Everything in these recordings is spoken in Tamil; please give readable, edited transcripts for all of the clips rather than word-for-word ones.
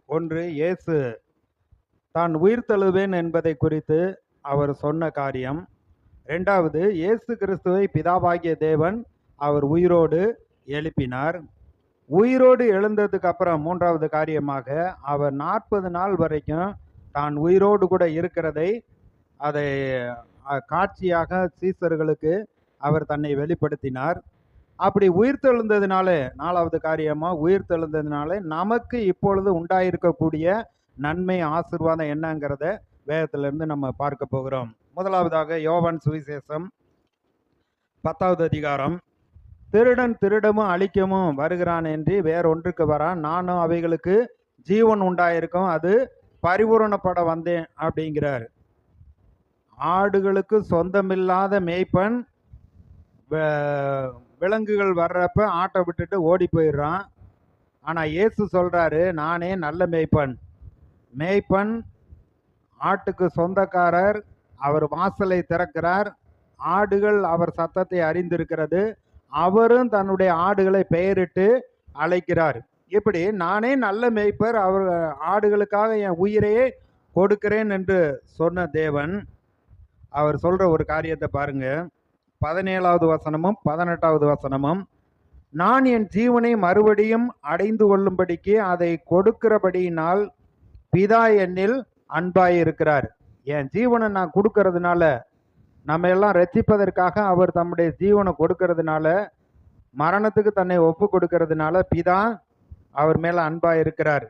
ஒன்று, இயேசு தான் உயிர்த்தெழுவேன் என்பதை குறித்து அவர் சொன்ன காரியம். 2வது, இயேசு கிறிஸ்துவை பிதாவாகிய தேவன் அவர் உயிரோடு எழுப்பினார். உயிரோடு எழுந்ததுக்கு அப்புறம் 3வது காரியமாக அவர் 40 நாள் வரைக்கும் தான் உயிரோடு கூட இருக்கிறதை அதை காட்சியாக சீசர்களுக்கு அவர் தன்னை வெளிப்படுத்தினார். அப்படி உயிர்த்தெழுந்ததினால 4வது காரியமா உயிர்த்தெழுந்ததினால நமக்கு இப்பொழுது உண்டாயிருக்கக்கூடிய நன்மை ஆசீர்வாதம் என்னங்கிறத வேதத்திலிருந்து நம்ம பார்க்க போகிறோம். முதலாவதாக யோவான் சுவிசேஷம் 10வது அதிகாரம். திருடன் திருடவும் அழிக்கவும் வருகிறான் என்று வேறொன்றுக்கு வரான், நானும் அவைகளுக்கு ஜீவன் உண்டாயிருக்கும், அது பரிபூரணப்பட வந்தேன் அப்படிங்கிறார். ஆடுகளுக்கு சொந்தமில்லாத மேய்ப்பன் விலங்குகள் வர்றப்ப ஆட்டை விட்டுட்டு ஓடி போயிடுறான். ஆனால் இயேசு சொல்கிறாரு, நானே நல்ல மேய்ப்பன். மேய்ப்பன் ஆட்டுக்கு சொந்தக்காரர், அவர் வாசலை திறக்கிறார். ஆடுகள் அவர் சத்தத்தை அறிந்திருக்கிறது. அவரும் தன்னுடைய ஆடுகளை பெயரிட்டு அழைக்கிறார். இப்படி நானே நல்ல மேய்ப்பர், அவர் ஆடுகளுக்காக என் உயிரையே கொடுக்கிறேன் என்று சொன்ன தேவன் அவர் சொல்ற ஒரு காரியத்தை பாருங்க. 17வது வசனமும் 18வது வசனமும், நான் என் ஜீவனை மறுபடியும் அடைந்து கொள்ளும்படிக்கு அதை கொடுக்கிறபடியினால் பிதா என்னில் அன்பாயிருக்கிறார். என் ஜீவனை நான் கொடுக்கறதுனால, நம்ம எல்லாம் ரட்சிப்பதற்காக அவர் தம்முடைய ஜீவனை கொடுக்கறதுனால, மரணத்துக்கு தன்னை ஒப்பு கொடுக்கறதுனால பிதா அவர் மேல அன்பாயிருக்கிறார்.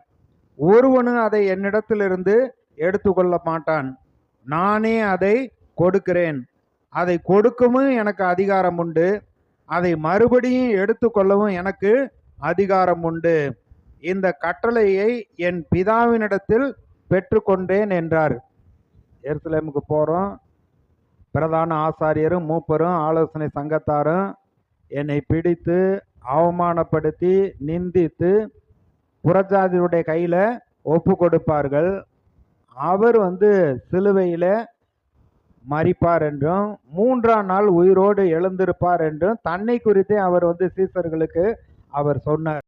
ஒருவனும் அதை என்னிடத்திலிருந்து எடுத்துக்கொள்ள மாட்டான், நானே அதை கொடுக்கிறேன். அதை கொடுக்கவும் எனக்கு அதிகாரம் உண்டு, அதை மறுபடியும் எடுத்துக்கொள்ளவும் எனக்கு அதிகாரம் உண்டு. இந்த கட்டளையை என் பிதாவினிடத்தில் பெற்றுக்கொண்டேன் என்றார். எருசலேமுக்கு போகிறோம். பிரதான ஆசாரியரும் மூப்பரும் ஆலோசனை சங்கத்தாரும் என்னை பிடித்து அவமானப்படுத்தி நிந்தித்து புறஜாதியுடைய கையில் ஒப்பு கொடுப்பார்கள். அவர் சிலுவையில் மரிப்பார் என்றும் 3ஆம் நாள் உயிரோடு எழுந்திருப்பார் என்றும் தன்னை குறித்தே அவர் சீசர்களுக்கு அவர் சொன்னார்.